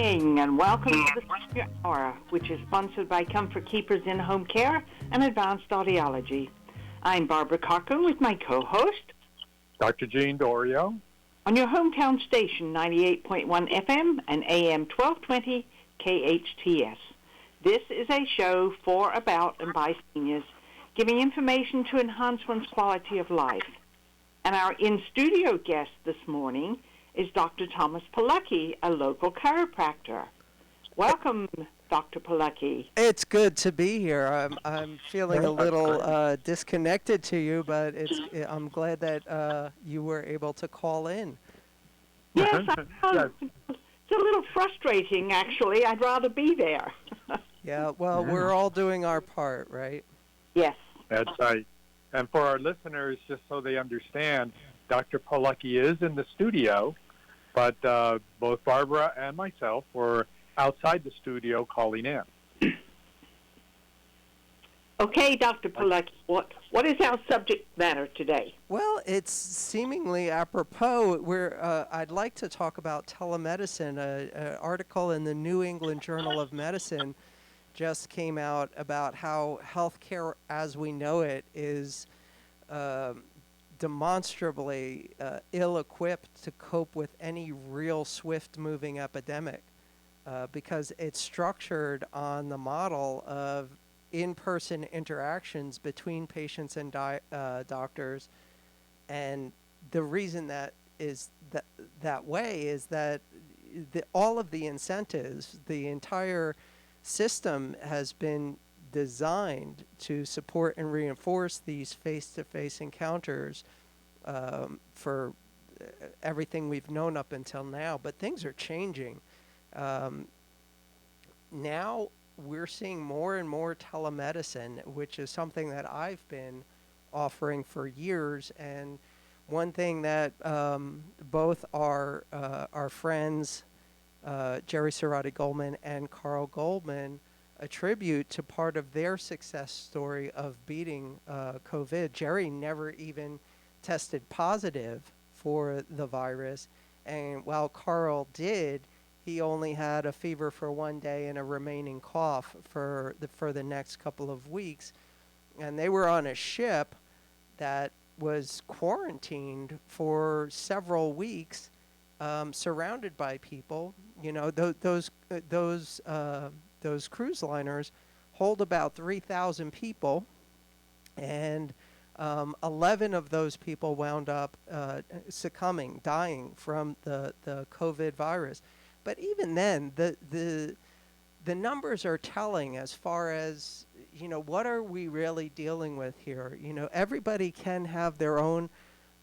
morning and welcome to the Senior Hour, which is sponsored by Comfort Keepers in Home Care and Advanced Audiology. I'm Barbara Cochran with my co-host, Dr. Jean Dorio, on your hometown station, 98.1 FM and AM 1220 KHTS. This is a show for, about, and by seniors, giving information to enhance one's quality of life. And our in-studio guest this morning is Dr. Thomas Polucki, a local chiropractor. Welcome, Dr. Polucki. It's good to be here. I'm feeling a little disconnected to you, but I'm glad that you were able to call in. Yes, it's a little frustrating, actually. I'd rather be there. Yeah, well, we're all doing our part, right? Yes. That's right. And for our listeners, just so they understand, Dr. Polucki is in the studio, but both Barbara and myself were outside the studio calling in. Okay, Dr. Polucki, what is our subject matter today? Well, it's seemingly apropos. I'd like to talk about telemedicine. An article in the New England Journal of Medicine just came out about how healthcare as we know it is demonstrably ill-equipped to cope with any real swift-moving epidemic because it's structured on the model of in-person interactions between patients and doctors. And the reason that is that way is that all of the incentives, the entire system has been designed to support and reinforce these face-to-face encounters for everything we've known up until now. But things are changing. Now we're seeing more and more telemedicine, which is something that I've been offering for years. And one thing that both our friends, Jerry Cerati Goldman and Carl Goldman, attribute to part of their success story of beating COVID. Jerry never even tested positive for the virus, and while Carl did, he only had a fever for one day and a remaining cough for the next couple of weeks. And they were on a ship that was quarantined for several weeks, surrounded by people. You know, those cruise liners hold about 3,000 people, and 11 of those people wound up dying from the COVID virus. But even then, the numbers are telling as far as, you know, what are we really dealing with here? You know, everybody can have their own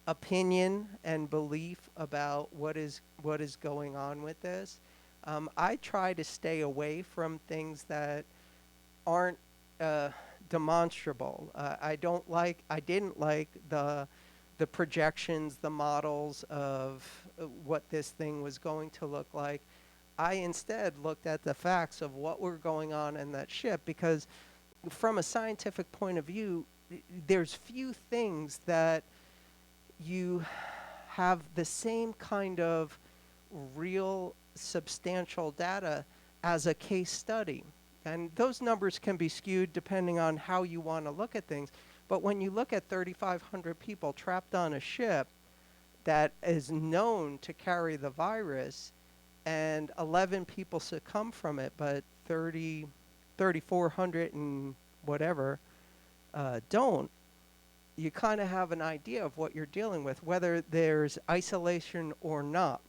opinion and belief about what is going on with this. I try to stay away from things that aren't demonstrable. I didn't like the projections, the models of what this thing was going to look like. I instead looked at the facts of what were going on in that ship, because from a scientific point of view, there's few things that you have the same kind of real substantial data as a case study. And those numbers can be skewed depending on how you want to look at things. But when you look at 3,500 people trapped on a ship that is known to carry the virus, and 11 people succumb from it, but 3,400 and whatever don't, you kind of have an idea of what you're dealing with, whether there's isolation or not.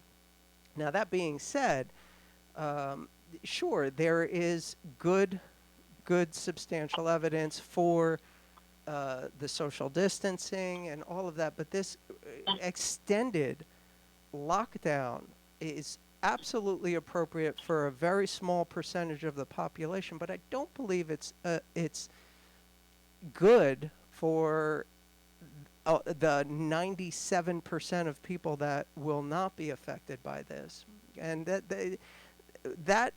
Now, that being said, sure, there is good substantial evidence for the social distancing and all of that, but this extended lockdown is absolutely appropriate for a very small percentage of the population, but I don't believe it's good for the 97% of people that will not be affected by this. And that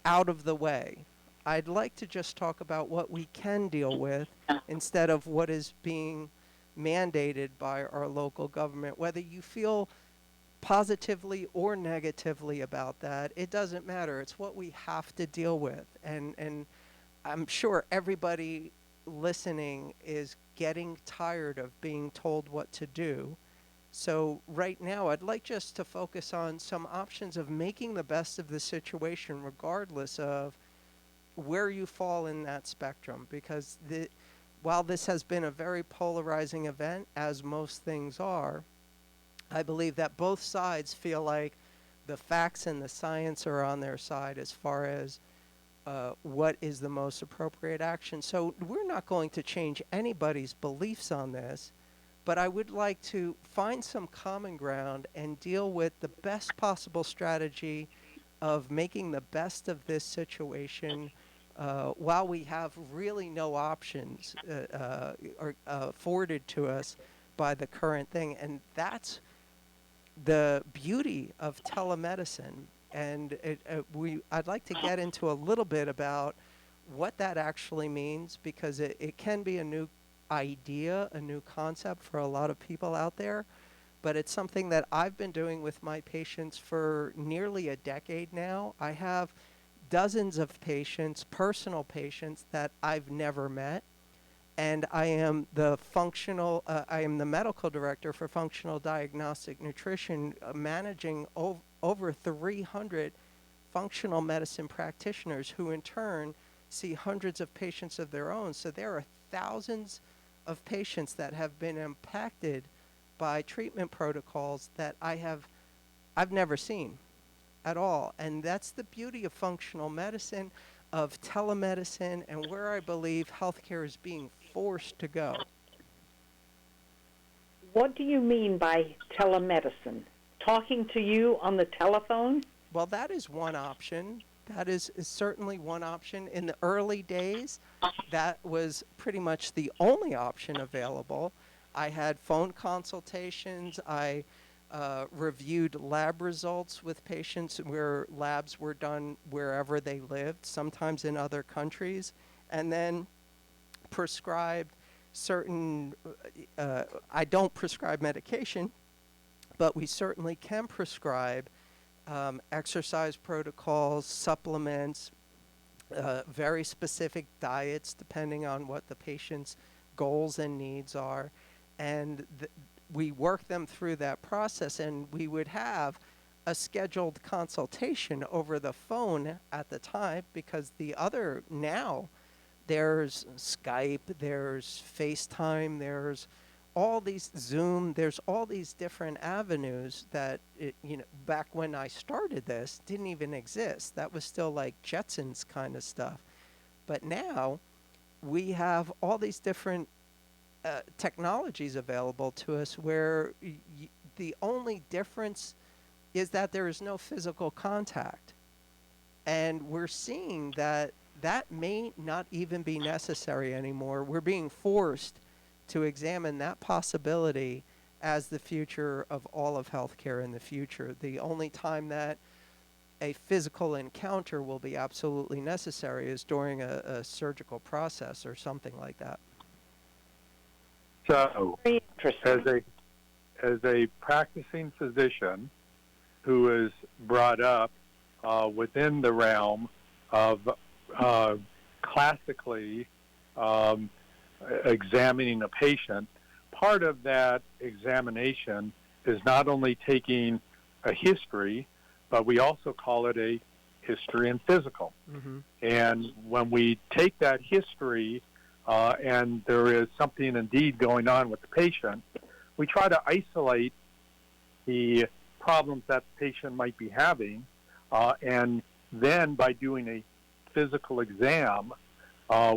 out of the way, I'd like to just talk about what we can deal with instead of what is being mandated by our local government, whether you feel positively or negatively about that. It doesn't matter. It's what we have to deal with. And I'm sure everybody listening is getting tired of being told what to do. So right now, I'd like just to focus on some options of making the best of the situation, regardless of where you fall in that spectrum. Because while this has been a very polarizing event, as most things are, I believe that both sides feel like the facts and the science are on their side as far as what is the most appropriate action. So we're not going to change anybody's beliefs on this, but I would like to find some common ground and deal with the best possible strategy of making the best of this situation while we have really no options afforded to us by the current thing. And that's the beauty of telemedicine. And I'd like to get into a little bit about what that actually means, because it can be a new idea, a new concept for a lot of people out there, but it's something that I've been doing with my patients for nearly a decade now. I have dozens of patients, personal patients, that I've never met, and I am the medical director for Functional Diagnostic Nutrition, managing over 300 functional medicine practitioners who in turn see hundreds of patients of their own. So there are thousands of patients that have been impacted by treatment protocols that I've never seen at all. And that's the beauty of functional medicine, of telemedicine, and where I believe healthcare is being forced to go. What do you mean by telemedicine? Talking to you on the telephone? Well, that is one option. That is certainly one option. In the early days, that was pretty much the only option available. I had phone consultations. I reviewed lab results with patients where labs were done wherever they lived, sometimes in other countries, and then prescribed certain, I don't prescribe medication, but we certainly can prescribe exercise protocols, supplements, very specific diets depending on what the patient's goals and needs are. And we work them through that process, and we would have a scheduled consultation over the phone at the time, because now there's Skype, there's FaceTime, there's all these Zoom, there's all these different avenues that, back when I started this, didn't even exist. That was still like Jetsons kind of stuff. But now we have all these different technologies available to us where the only difference is that there is no physical contact. And we're seeing that may not even be necessary anymore. We're being forced to examine that possibility as the future of all of healthcare in the future. The only time that a physical encounter will be absolutely necessary is during a surgical process or something like that. So, as a practicing physician who is brought up within the realm of classically examining a patient, part of that examination is not only taking a history, but we also call it a history and physical. Mm-hmm. And when we take that history and there is something indeed going on with the patient, we try to isolate the problems that the patient might be having, and then by doing a physical exam,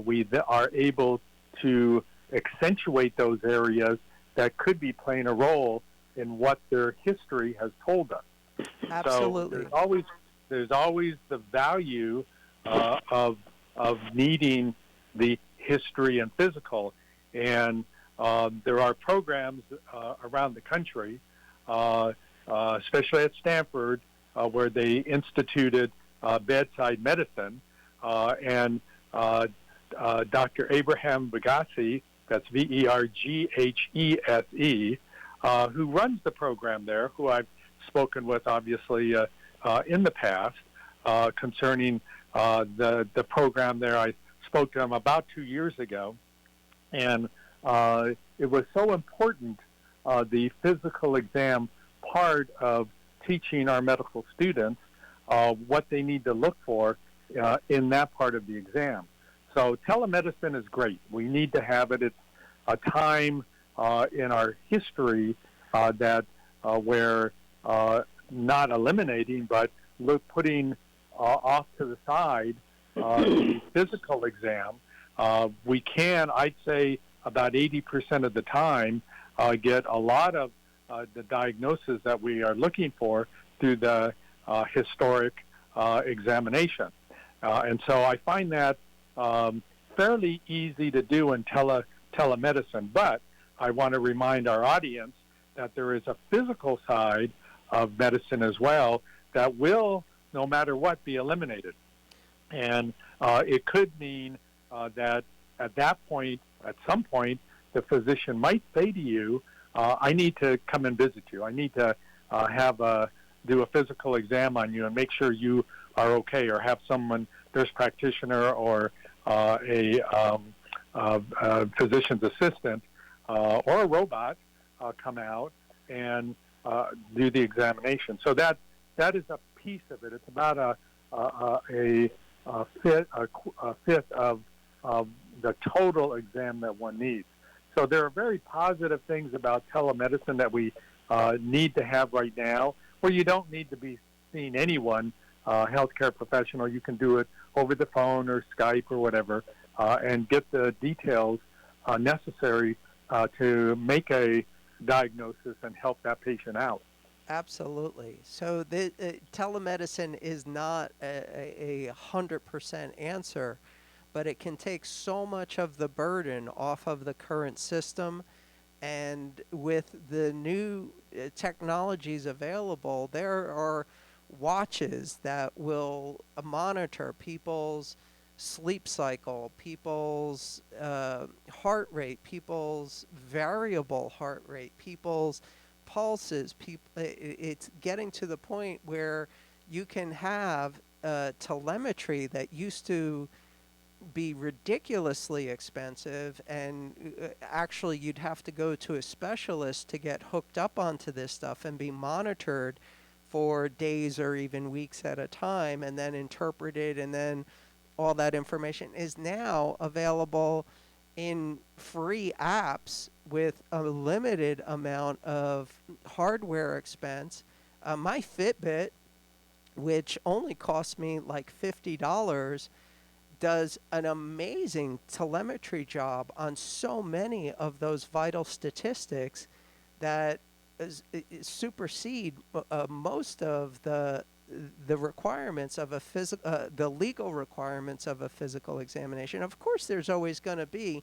we are able to accentuate those areas that could be playing a role in what their history has told us. Absolutely. So there's always the value of needing the history and physical, and there are programs around the country, especially at Stanford, where they instituted bedside medicine, and Dr. Abraham Verghese, that's Verghese, who runs the program there, who I've spoken with, obviously, in the past concerning the program there. I spoke to them about 2 years ago, and it was so important, the physical exam part of teaching our medical students what they need to look for in that part of the exam. So telemedicine is great. We need to have it. It's a time in our history that we're not eliminating, but putting off to the side the physical exam. We can, I'd say, about 80% of the time, get a lot of the diagnosis that we are looking for through the historic examination. And so I find that fairly easy to do in telemedicine, but I want to remind our audience that there is a physical side of medicine as well that will, no matter what, be eliminated. And it could mean that at that point, at some point, the physician might say to you, I need to come and visit you. I need to do a physical exam on you and make sure you are okay, or have someone, nurse practitioner or a physician's assistant or a robot come out and do the examination. So that is a piece of it. It's about a fifth of the total exam that one needs. So there are very positive things about telemedicine that we need to have right now, where you don't need to be seeing anyone, healthcare professional. You can do it over the phone or Skype or whatever, and get the details necessary to make a diagnosis and help that patient out. Absolutely. So the telemedicine is not a 100% answer, but it can take so much of the burden off of the current system. And with the new technologies available, there are watches that will monitor people's sleep cycle, people's heart rate, people's variable heart rate, people's pulses. It's getting to the point where you can have telemetry that used to be ridiculously expensive, and actually you'd have to go to a specialist to get hooked up onto this stuff and be monitored for days or even weeks at a time, and then interpreted, and then all that information is now available in free apps with a limited amount of hardware expense. My Fitbit, which only cost me like $50, does an amazing telemetry job on so many of those vital statistics that supersede most of the requirements of a the legal requirements of a physical examination. Of course, there's always going to be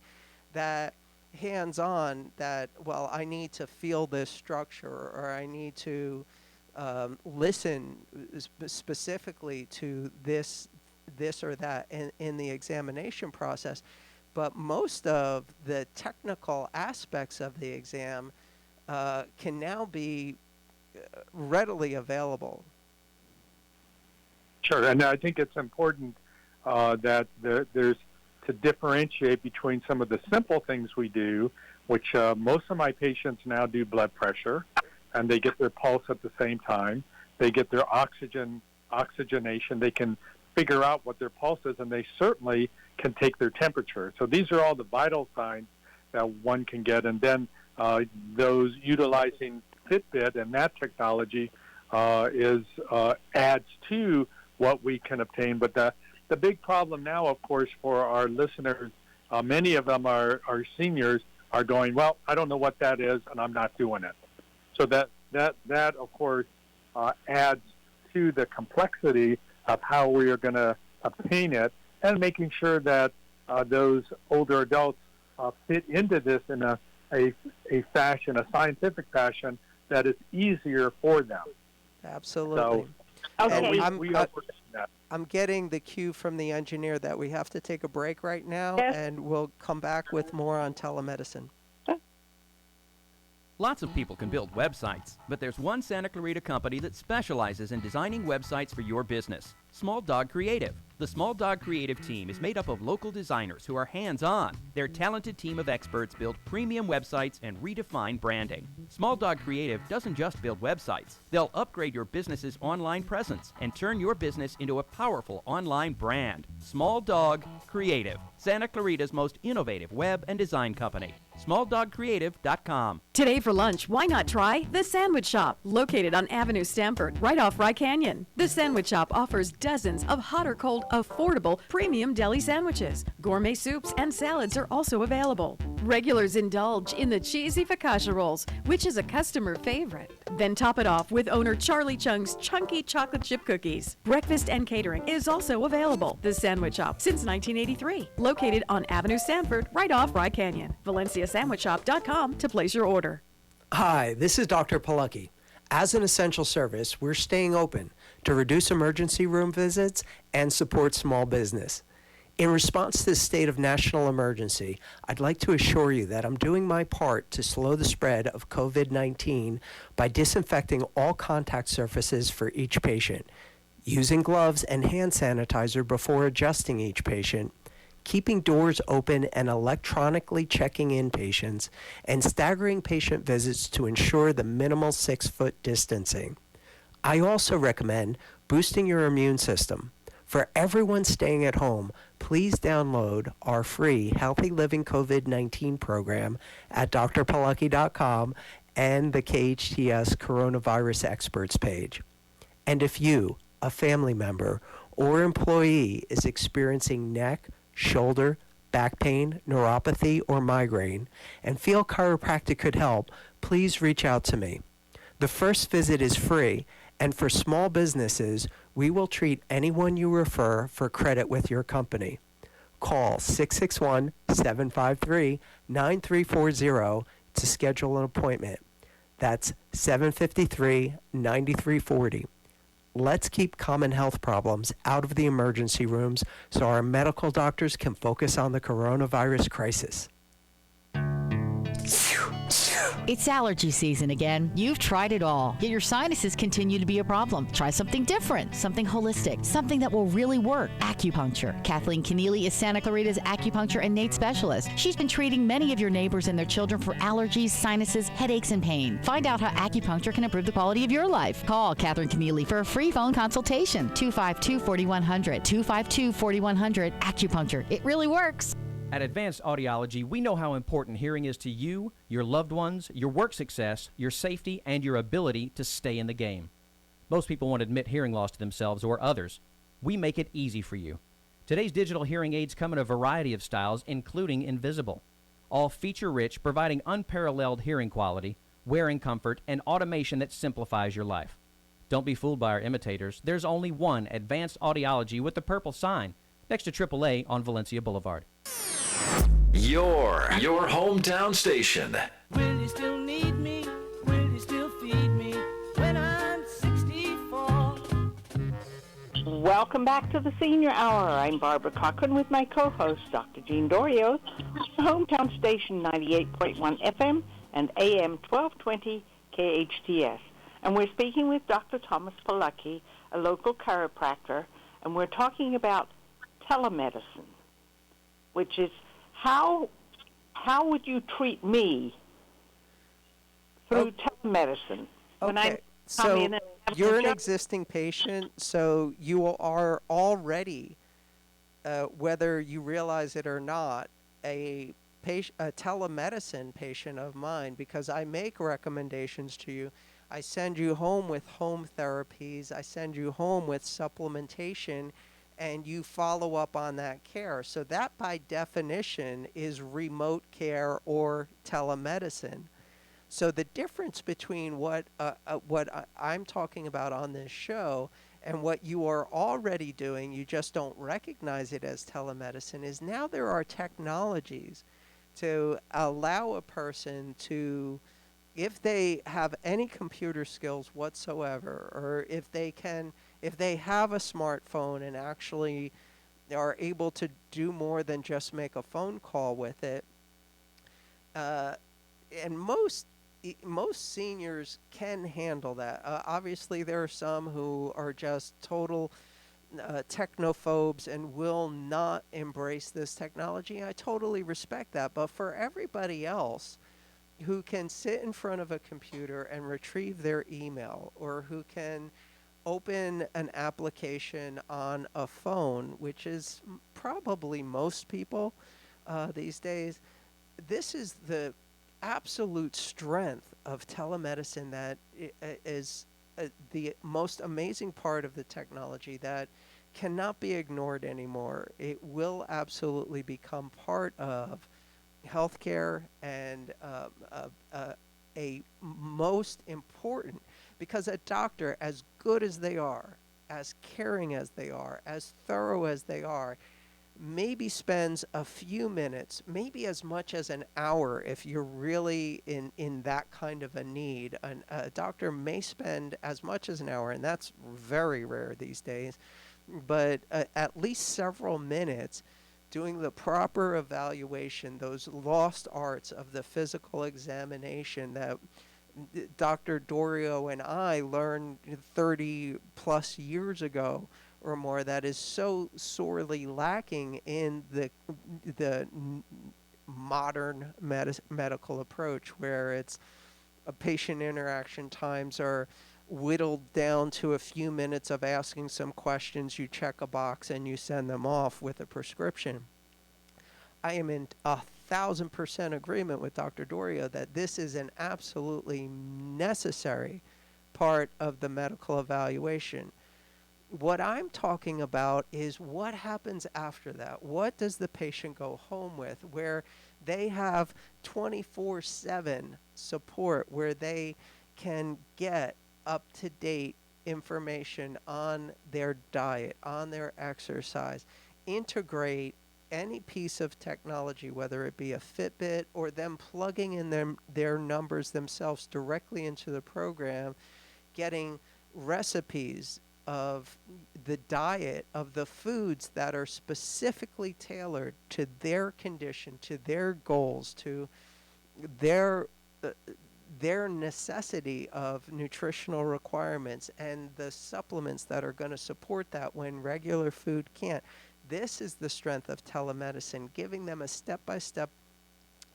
that hands-on, that, well, I need to feel this structure, or I need to listen specifically to this or that in the examination process. But most of the technical aspects of the exam can now be readily available. Sure, and I think it's important that there's to differentiate between some of the simple things we do, which most of my patients now do blood pressure, and they get their pulse at the same time. They get their oxygenation. They can figure out what their pulse is, and they certainly can take their temperature. So these are all the vital signs that one can get, and then those utilizing Fitbit and that technology adds to what we can obtain. But the big problem now, of course, for our listeners, many of them are seniors, are going, well, I don't know what that is, and I'm not doing it. So that of course, adds to the complexity of how we are going to obtain it, and making sure that those older adults fit into this in a fashion, a scientific fashion, that is easier for them. Absolutely. So, Okay. we are working on that. I'm getting the cue from the engineer that we have to take a break right now, Yes. and we'll come back with more on telemedicine. Lots of people can build websites, but there's one Santa Clarita company that specializes in designing websites for your business. Small Dog Creative. The Small Dog Creative team is made up of local designers who are hands-on. Their talented team of experts build premium websites and redefine branding. Small Dog Creative doesn't just build websites. They'll upgrade your business's online presence and turn your business into a powerful online brand. Small Dog Creative, Santa Clarita's most innovative web and design company. SmallDogCreative.com. Today for lunch, why not try The Sandwich Shop, located on Avenue Stamford, right off Rye Canyon. The Sandwich Shop offers dozens of hot or cold, affordable, premium deli sandwiches. Gourmet soups and salads are also available. Regulars indulge in the cheesy focaccia rolls, which is a customer favorite. Then top it off with owner Charlie Chung's chunky chocolate chip cookies. Breakfast and catering is also available. The Sandwich Shop, since 1983, located on Avenue Stamford, right off Rye Canyon. ValenciaSandwichShop.com to place your order. Hi, this is Dr. Polucki. As an essential service, we're staying open to reduce emergency room visits and support small business. In response to this state of national emergency, I'd like to assure you that I'm doing my part to slow the spread of COVID-19 by disinfecting all contact surfaces for each patient, using gloves and hand sanitizer before adjusting each patient, keeping doors open and electronically checking in patients, and staggering patient visits to ensure the minimal 6-foot distancing. I also recommend boosting your immune system. For everyone staying at home, please download our free Healthy Living COVID-19 program at drpolucki.com and the KHTS Coronavirus Experts page. And if you, a family member, or employee is experiencing neck, shoulder, back pain, neuropathy, or migraine, and feel chiropractic could help, please reach out to me. The first visit is free, and for small businesses, we will treat anyone you refer for credit with your company. Call 661-753-9340 to schedule an appointment. That's 753-9340. Let's keep common health problems out of the emergency rooms so our medical doctors can focus on the coronavirus crisis. It's allergy season again. You've tried it all, yet your sinuses continue to be a problem. Try something different, something holistic, something that will really work. Acupuncture. Kathleen Keneally is Santa Clarita's acupuncture and innate specialist. She's been treating many of your neighbors and their children for allergies, sinuses, headaches, and pain. Find out how acupuncture can improve the quality of your life. Call Kathleen Keneally for a free phone consultation. 252-4100. 252-4100. Acupuncture. It really works. At Advanced Audiology, we know how important hearing is to you, your loved ones, your work success, your safety, and your ability to stay in the game. Most people won't admit hearing loss to themselves or others. We make it easy for you. Today's digital hearing aids come in a variety of styles, including invisible. All feature-rich, providing unparalleled hearing quality, wearing comfort, and automation that simplifies your life. Don't be fooled by our imitators. There's only one Advanced Audiology with the purple sign next to AAA on Valencia Boulevard. Your hometown station. Will you still need me? Will you still feed me when I'm 64? Welcome back to the Senior Hour. I'm Barbara Cochran with my co-host, Dr. Jean Dorio, hometown station 98.1 FM and AM 1220 KHTS. And we're speaking with Dr. Thomas Polucki, a local chiropractor, and we're talking about telemedicine, which is how would you treat me through telemedicine? Okay, so you're an existing patient, so you are already, whether you realize it or not, a telemedicine patient of mine, because I make recommendations to you. I send you home with home therapies. I send you home with supplementation, and you follow up on that care. So that, by definition, is remote care or telemedicine. So the difference between what I'm talking about on this show and what you are already doing, you just don't recognize it as telemedicine, is now there are technologies to allow a person to, if they have any computer skills whatsoever, or if they have a smartphone and actually are able to do more than just make a phone call with it, and most most seniors can handle that. Obviously, there are some who are just total technophobes and will not embrace this technology. I totally respect that. But for everybody else who can sit in front of a computer and retrieve their email, or who can open an application on a phone, which is probably most people these days, this is the absolute strength of telemedicine that is the most amazing part of the technology that cannot be ignored anymore. It will absolutely become part of healthcare, and a most important, because a doctor, as good as they are, as caring as they are, as thorough as they are, maybe spends a few minutes, maybe as much as an hour if you're really in that kind of a need. A doctor may spend as much as an hour, and that's very rare these days, but at least several minutes doing the proper evaluation, those lost arts of the physical examination that Dr. Dorio and I learned 30 plus years ago or more, that is so sorely lacking in the modern medical approach, where it's patient interaction times are whittled down to a few minutes of asking some questions. You check a box and you send them off with a prescription. I am in 1,000% agreement with Dr. Doria that this is an absolutely necessary part of the medical evaluation. What I'm talking about is what happens after that. What does the patient go home with, where they have 24/7 support, where they can get up-to-date information on their diet, on their exercise, integrate any piece of technology, whether it be a Fitbit or them plugging in their numbers themselves directly into the program, getting recipes of the diet, of the foods that are specifically tailored to their condition, to their goals, to their necessity of nutritional requirements, and the supplements that are going to support that when regular food can't. This is the strength of telemedicine, giving them a step-by-step,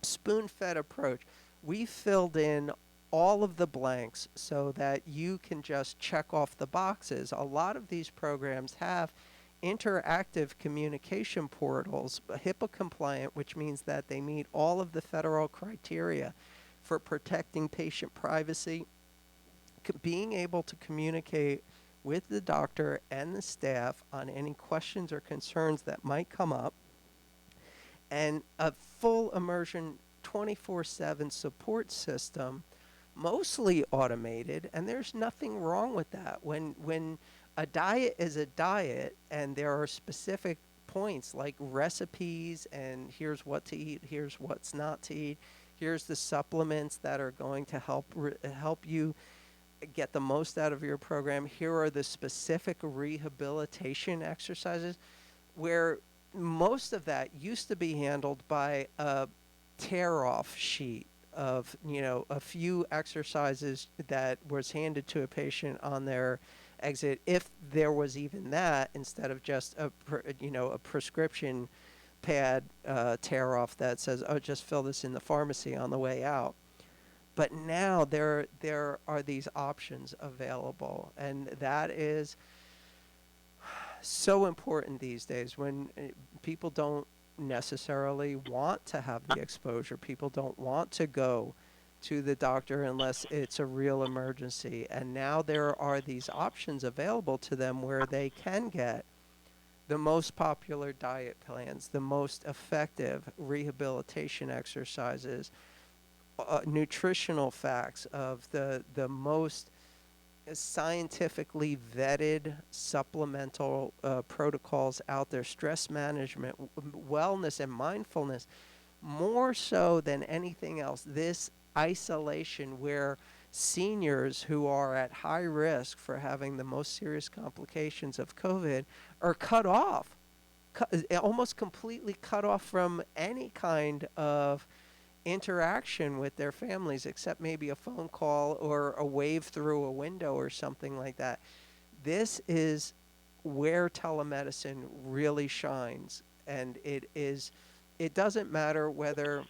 spoon-fed approach. We filled in all of the blanks so that you can just check off the boxes. A lot of these programs have interactive communication portals, HIPAA compliant, which means that they meet all of the federal criteria for protecting patient privacy, being able to communicate with the doctor and the staff on any questions or concerns that might come up, and a full immersion 24/7 support system, mostly automated. And there's nothing wrong with that. When a diet is a diet, and there are specific points like recipes, and here's what to eat, here's what's not to eat, here's the supplements that are going to help you get the most out of your program, here are the specific rehabilitation exercises, where most of that used to be handled by a tear-off sheet of, a few exercises that was handed to a patient on their exit, if there was even that, instead of just a prescription pad tear-off that says, oh, just fill this in the pharmacy on the way out. But now there are these options available, and that is so important these days, when people don't necessarily want to have the exposure. People don't want to go to the doctor unless it's a real emergency. And now there are these options available to them where they can get the most popular diet plans, the most effective rehabilitation exercises, nutritional facts of the most scientifically vetted supplemental protocols out there, stress management, wellness, and mindfulness. More so than anything else, this isolation, where seniors who are at high risk for having the most serious complications of COVID are cut off, almost completely cut off from any kind of interaction with their families except maybe a phone call or a wave through a window or something like that. This is where telemedicine really shines, and it doesn't matter whether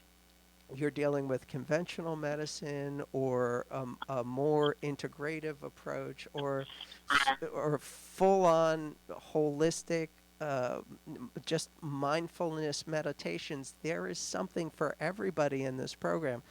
you're dealing with conventional medicine or a more integrative approach or full-on holistic just mindfulness meditations. There is something for everybody in this program.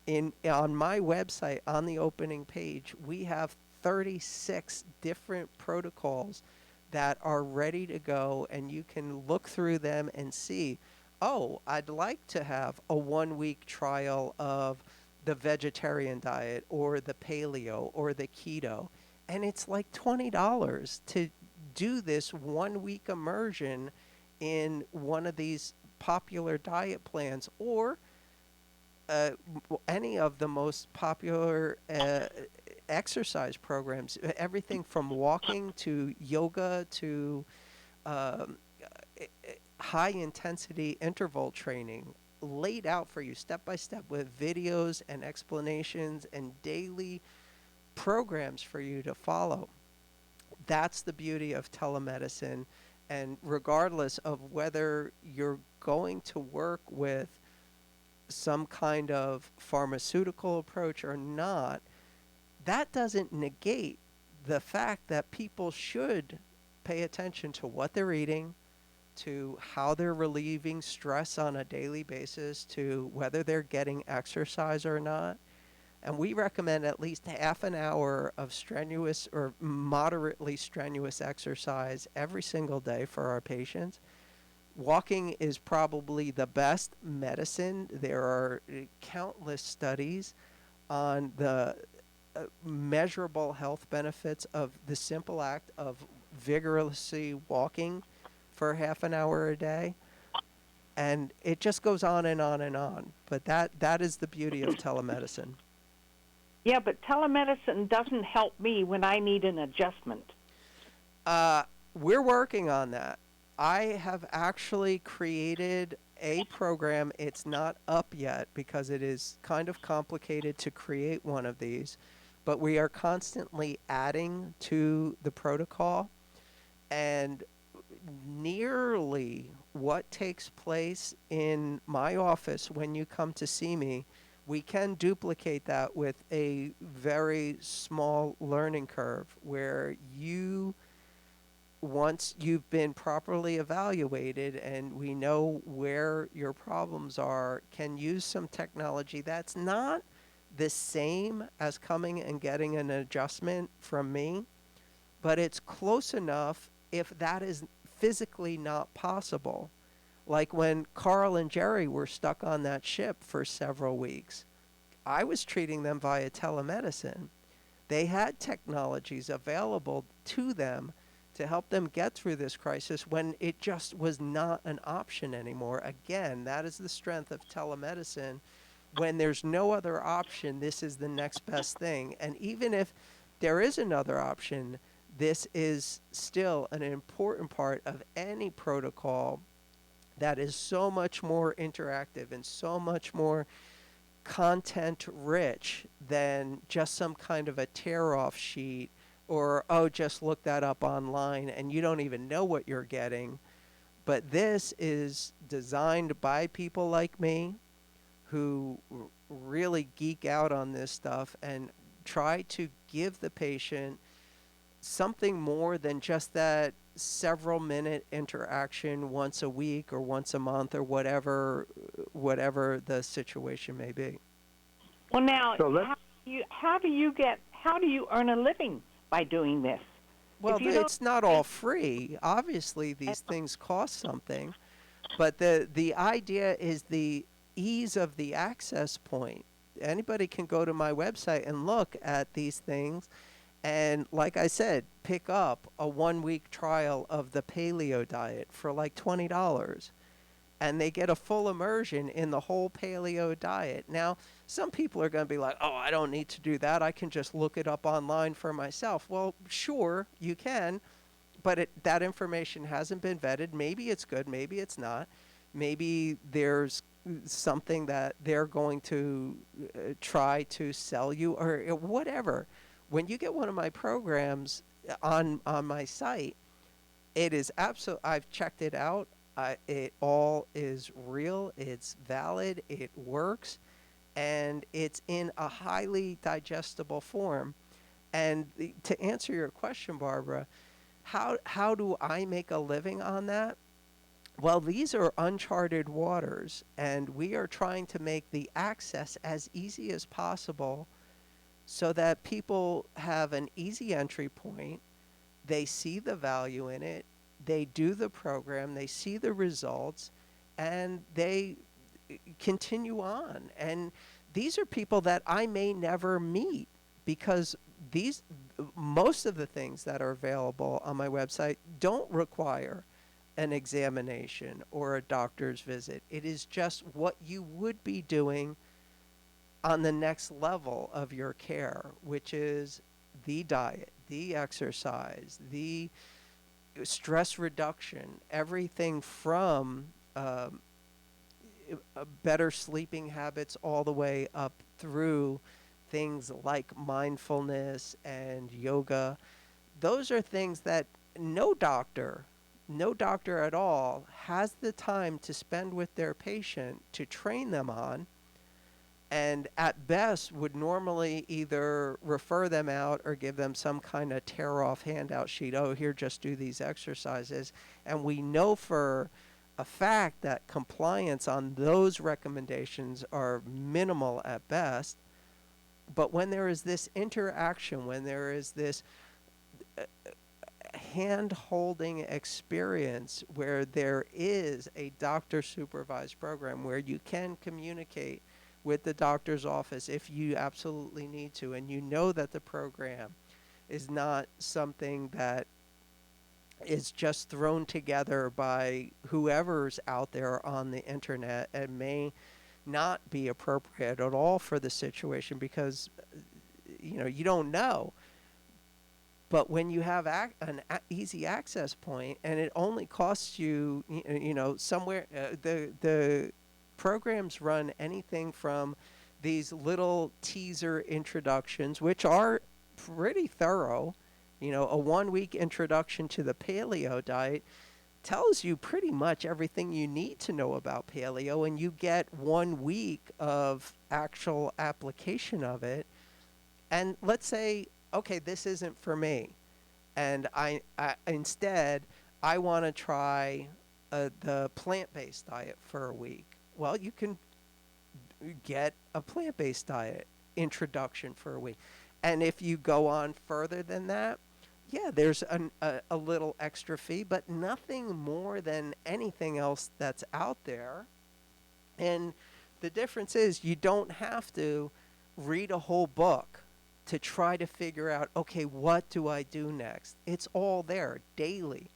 On my website, on the opening page, we have 36 different protocols that are ready to go, and you can look through them and see, oh, I'd like to have a 1-week trial of the vegetarian diet or the paleo or the keto. And it's like $20 to do this 1-week immersion in one of these popular diet plans, or any of the most popular exercise programs, everything from walking to yoga to high intensity interval training, laid out for you step by step with videos and explanations and daily programs for you to follow. That's the beauty of telemedicine. And regardless of whether you're going to work with some kind of pharmaceutical approach or not, that doesn't negate the fact that people should pay attention to what they're eating, to how they're relieving stress on a daily basis, to whether they're getting exercise or not. And we recommend at least half an hour of strenuous or moderately strenuous exercise every single day for our patients. Walking is probably the best medicine. There are countless studies on the measurable health benefits of the simple act of vigorously walking for half an hour a day. And it just goes on and on and on. But that is the beauty of telemedicine. Yeah, but telemedicine doesn't help me when I need an adjustment. We're working on that. I have actually created a program. It's not up yet because it is kind of complicated to create one of these, but we are constantly adding to the protocol. And nearly what takes place in my office when you come to see me, we can duplicate that with a very small learning curve where you, once you've been properly evaluated and we know where your problems are, can use some technology that's not the same as coming and getting an adjustment from me, but it's close enough if that is physically not possible. Like when Carl and Jerry were stuck on that ship for several weeks, I was treating them via telemedicine. They had technologies available to them to help them get through this crisis when it just was not an option anymore. Again, that is the strength of telemedicine. When there's no other option, this is the next best thing. And even if there is another option, this is still an important part of any protocol that is so much more interactive and so much more content rich than just some kind of a tear-off sheet or, oh, just look that up online and you don't even know what you're getting. But this is designed by people like me who really geek out on this stuff and try to give the patient something more than just that several minute interaction once a week or once a month or whatever the situation may be. Well, now, how do you earn a living by doing this? Well, it's not all free. Obviously, these things cost something, but the idea is the ease of the access point. Anybody can go to my website and look at these things. And like I said, pick up a 1-week trial of the paleo diet for like $20. And they get a full immersion in the whole paleo diet. Now, some people are going to be like, oh, I don't need to do that. I can just look it up online for myself. Well, sure, you can, but that information hasn't been vetted. Maybe it's good, maybe it's not. Maybe there's something that they're going to try to sell you or whatever. When you get one of my programs on my site, it is I've checked it out. It all is real. It's valid. It works, and it's in a highly digestible form. And to answer your question, Barbara, how do I make a living on that? Well, these are uncharted waters, and we are trying to make the access as easy as possible so that people have an easy entry point. They see the value in it, they do the program, they see the results, and they continue on. And these are people that I may never meet, because most of the things that are available on my website don't require an examination or a doctor's visit. It is just what you would be doing on the next level of your care, which is the diet, the exercise, the stress reduction, everything from better sleeping habits all the way up through things like mindfulness and yoga. Those are things that no doctor at all has the time to spend with their patient to train them on, and at best would normally either refer them out or give them some kind of tear-off handout sheet. Oh, here, just do these exercises. And we know for a fact that compliance on those recommendations are minimal at best. But when there is this interaction, when there is this hand-holding experience where there is a doctor-supervised program where you can communicate with the doctor's office if you absolutely need to, and you know that the program is not something that is just thrown together by whoever's out there on the internet and may not be appropriate at all for the situation, because you don't know. But when you have an easy access point, and it only costs you, somewhere, the programs run anything from these little teaser introductions, which are pretty thorough. A 1-week introduction to the paleo diet tells you pretty much everything you need to know about paleo, and you get 1 week of actual application of it. And let's say, okay, this isn't for me, and I instead I want to try the plant-based diet for a week. Well, you can get a plant-based diet introduction for a week. And if you go on further than that, yeah, there's a little extra fee, but nothing more than anything else that's out there. And the difference is you don't have to read a whole book to try to figure out, okay, what do I do next? It's all there daily.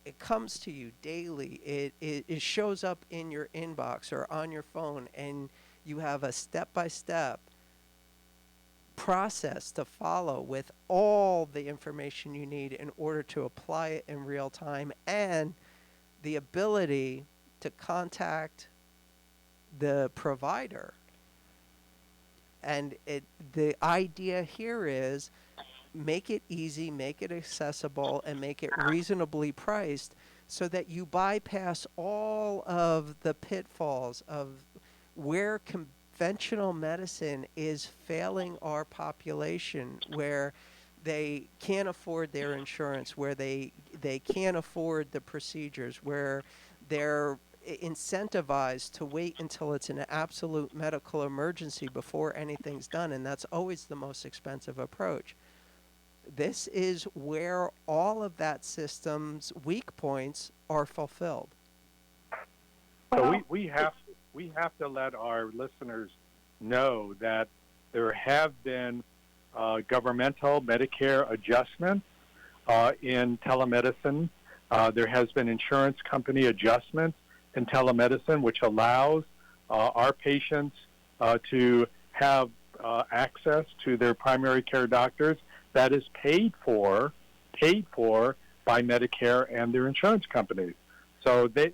It comes to you daily. It shows up in your inbox or on your phone, and you have a step-by-step process to follow with all the information you need in order to apply it in real time, and the ability to contact the provider. And the idea here is make it easy, make it accessible, and make it reasonably priced so that you bypass all of the pitfalls of where conventional medicine is failing our population, where they can't afford their insurance, where they can't afford the procedures, where they're incentivized to wait until it's an absolute medical emergency before anything's done, and that's always the most expensive approach. This is where all of that system's weak points are fulfilled. So we have to let our listeners know that there have been governmental Medicare adjustments in telemedicine. There has been insurance company adjustments in telemedicine, which allows our patients to have access to their primary care doctors. That is paid for by Medicare and their insurance companies. So they,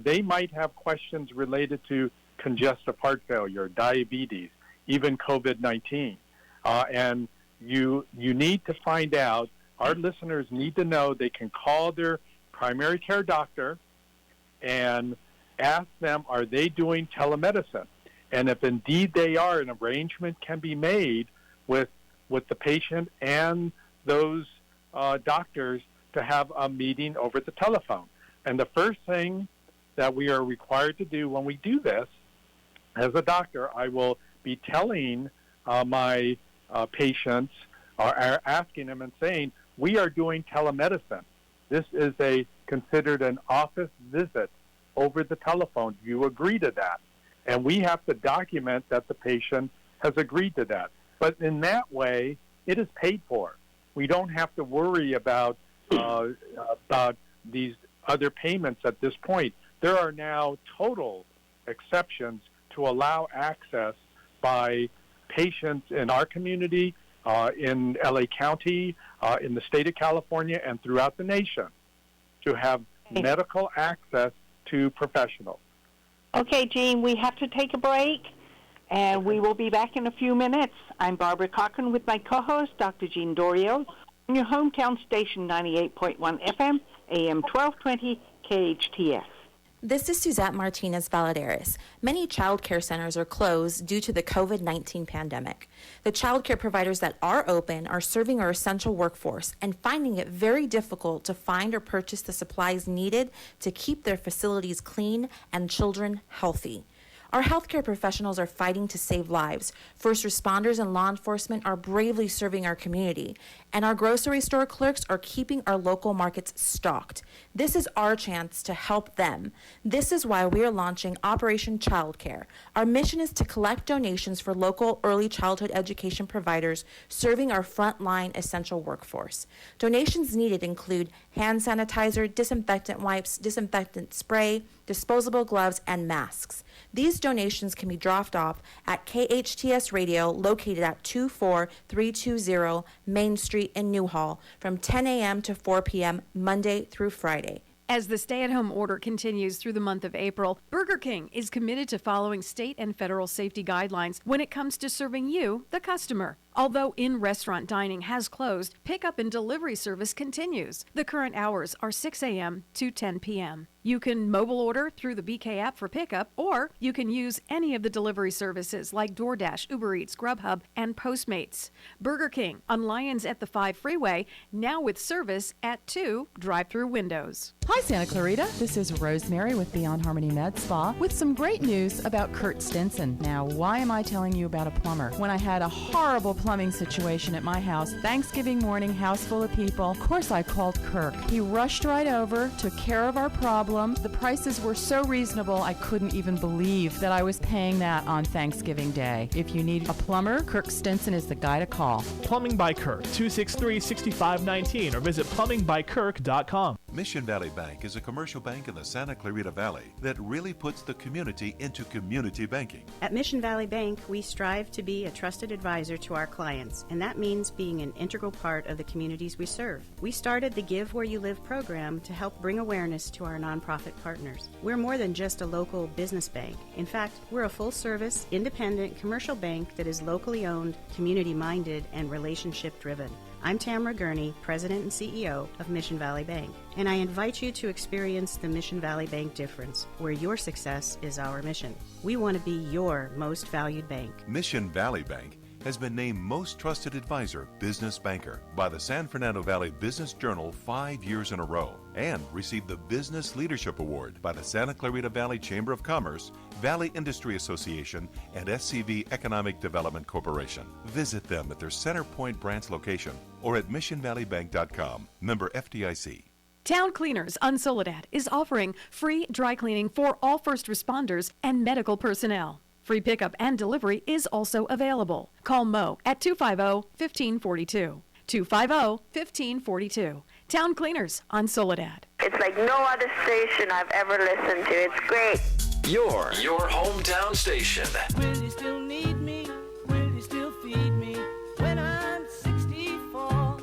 they might have questions related to congestive heart failure, diabetes, even COVID-19. And you need to find out, our listeners need to know they can call their primary care doctor and ask them, are they doing telemedicine? And if indeed they are, an arrangement can be made with the patient and those doctors to have a meeting over the telephone. And the first thing that we are required to do when we do this, as a doctor, I will be telling my patients, or asking them and saying, we are doing telemedicine. This is considered an office visit over the telephone. Do you agree to that? And we have to document that the patient has agreed to that. But in that way, it is paid for. We don't have to worry about these other payments at this point. There are now total exceptions to allow access by patients in our community, in LA County, in the state of California, and throughout the nation to have medical access to professionals. Okay, Jean, we have to take a break, and we will be back in a few minutes. I'm Barbara Cochran with my co-host, Dr. Jean Dorio, on your hometown station, 98.1 FM, AM 1220, KHTS. This is Suzette Martinez Valadares. Many child care centers are closed due to the COVID-19 pandemic. The child care providers that are open are serving our essential workforce and finding it very difficult to find or purchase the supplies needed to keep their facilities clean and children healthy. Our healthcare professionals are fighting to save lives. First responders and law enforcement are bravely serving our community. And our grocery store clerks are keeping our local markets stocked. This is our chance to help them. This is why we are launching Operation Childcare. Our mission is to collect donations for local early childhood education providers serving our frontline essential workforce. Donations needed include hand sanitizer, disinfectant wipes, disinfectant spray, disposable gloves, and masks. These donations can be dropped off at KHTS Radio, located at 24320 Main Street in Newhall, from 10 a.m. to 4 p.m. Monday through Friday. As the stay-at-home order continues through the month of April, Burger King is committed to following state and federal safety guidelines when it comes to serving you, the customer. Although in-restaurant dining has closed, pickup and delivery service continues. The current hours are 6 a.m. to 10 p.m. You can mobile order through the BK app for pickup, or you can use any of the delivery services like DoorDash, Uber Eats, Grubhub, and Postmates. Burger King on Lyons at the 5 Freeway, now with service at 2 drive-through windows. Hi, Santa Clarita. This is Rosemary with Beyond Harmony Med Spa with some great news about Kurt Stinson. Now, why am I telling you about a plumber? When I had a horrible plumbing situation at my house, Thanksgiving morning, house full of people, of course I called Kirk. He rushed right over, took care of our problem. The prices were so reasonable I couldn't even believe that I was paying that on Thanksgiving Day. If you need a plumber, Kirk Stinson is the guy to call. Plumbing by Kirk, 263-6519, or visit plumbingbykirk.com. Mission Valley Bank is a commercial bank in the Santa Clarita Valley that really puts the community into community banking. At Mission Valley Bank, we strive to be a trusted advisor to our clients, and that means being an integral part of the communities we serve. We started the Give Where You Live program to help bring awareness to our nonprofit partners. We're more than just a local business bank. In fact, we're a full-service, independent commercial bank that is locally owned, community-minded, and relationship-driven. I'm Tamara Gurney, President and CEO of Mission Valley Bank, and I invite you to experience the Mission Valley Bank difference, where your success is our mission. We want to be your most valued bank. Mission Valley Bank has been named Most Trusted Advisor Business Banker by the San Fernando Valley Business Journal 5 years in a row, and received the Business Leadership Award by the Santa Clarita Valley Chamber of Commerce, Valley Industry Association, and SCV Economic Development Corporation. Visit them at their Center Point branch location or at missionvalleybank.com. Member FDIC. Town Cleaners on Soledad is offering free dry cleaning for all first responders and medical personnel. Free pickup and delivery is also available. Call Mo at 250-1542. 250-1542. Town Cleaners on Soledad. It's like no other station I've ever listened to. It's great. Your hometown station. Will you still need me? Will you still feed me when I'm 64?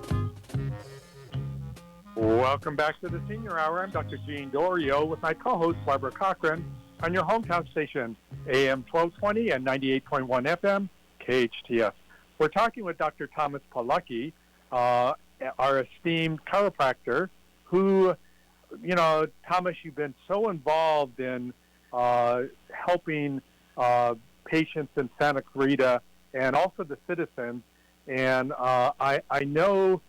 Welcome back to the Senior Hour. I'm Dr. Gene Dorio with my co-host Barbara Cochran on your hometown station, AM 1220 and 98.1 FM, KHTS. We're talking with Dr. Thomas Polucki, our esteemed chiropractor, who, you know, Thomas, you've been so involved in helping patients in Santa Clarita and also the citizens. And I know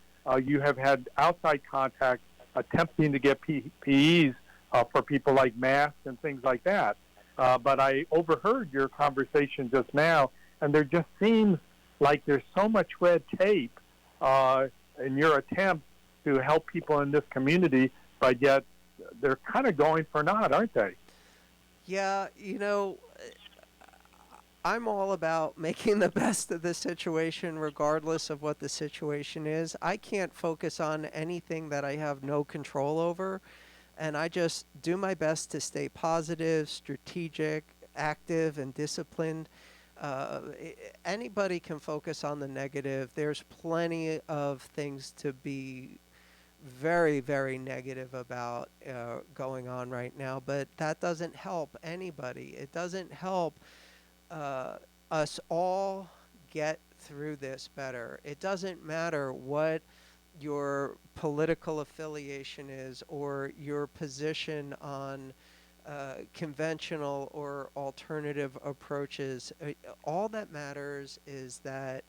you have had outside contact attempting to get PPEs for people like masks and things like that. But I overheard your conversation just now, and there just seems like there's so much red tape in your attempt to help people in this community, but yet they're kind of going for naught, aren't they? Yeah, you know, I'm all about making the best of the situation regardless of what the situation is. I can't focus on anything that I have no control over, and I just do my best to stay positive, strategic, active, and disciplined. Anybody can focus on the negative. There's plenty of things to be very, very negative about going on right now, but that doesn't help anybody. It doesn't help us all get through this better. It doesn't matter what your political affiliation is or your position on conventional or alternative approaches. All that matters is that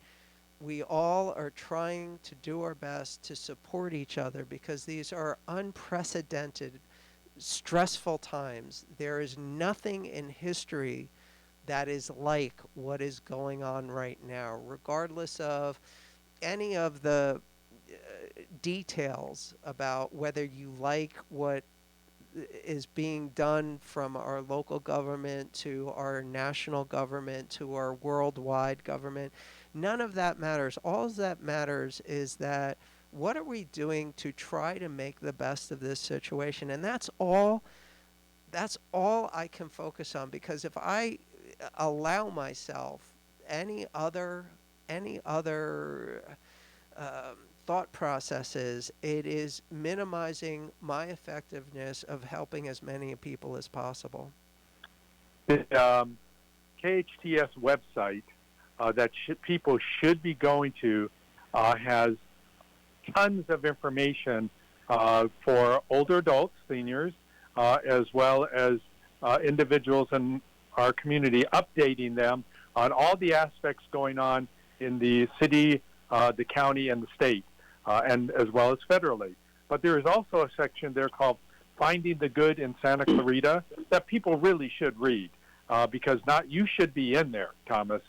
we all are trying to do our best to support each other, because these are unprecedented, stressful times. There is nothing in history that is like what is going on right now, regardless of any of the details about whether you like what is being done from our local government to our national government to our worldwide government. None of that matters. All that matters is that what are we doing to try to make the best of this situation? And that's all I can focus on, because if I allow myself any other thought processes, it is minimizing my effectiveness of helping as many people as possible. The KHTS website that people should be going to has tons of information for older adults, seniors, as well as individuals in our community, updating them on all the aspects going on in the city, the county, and the state, and as well as federally. But there is also a section there called Finding the Good in Santa Clarita that people really should read, because you should be in there, Thomas,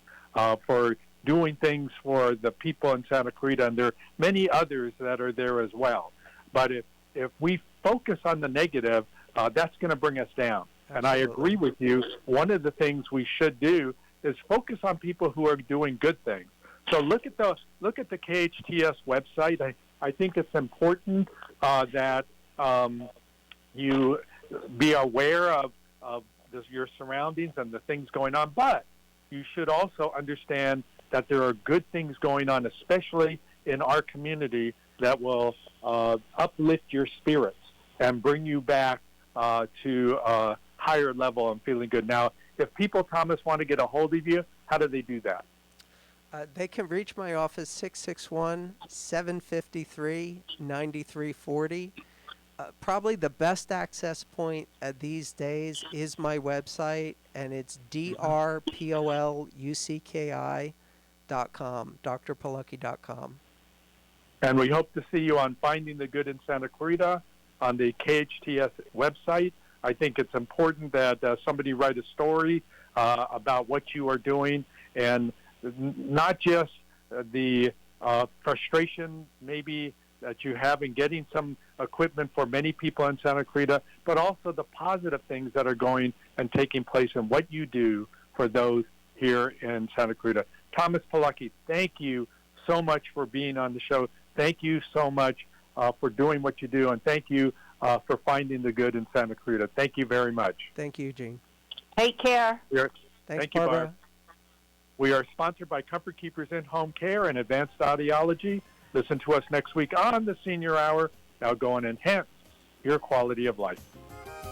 for doing things for the people in Santa Clarita, and there are many others that are there as well. But if we focus on the negative, that's going to bring us down. Absolutely. And I agree with you. One of the things we should do is focus on people who are doing good things. So look at the KHTS website. I think it's important that you be aware of your surroundings and the things going on, but you should also understand that there are good things going on, especially in our community, that will uplift your spirits and bring you back to a higher level and feeling good. Now, if people, Thomas, want to get a hold of you, how do they do that? They can reach my office, 661-753-9340. Probably the best access point these days is my website, and it's drpolucki.com, drpolucki.com. And we hope to see you on Finding the Good in Santa Clarita on the KHTS website. I think it's important that somebody write a story about what you are doing, and not just the frustration maybe that you have in getting some equipment for many people in Santa Clarita, but also the positive things that are going and taking place and what you do for those here in Santa Clarita. Thomas Polucki, thank you so much for being on the show. Thank you so much for doing what you do, and thank you for finding the good in Santa Clarita. Thank you very much. Thank you, Gene. Take care. Thank you, Barbara. We are sponsored by Comfort Keepers In-Home Care and Advanced Audiology. Listen to us next week on the Senior Hour, that'll go and enhance your quality of life.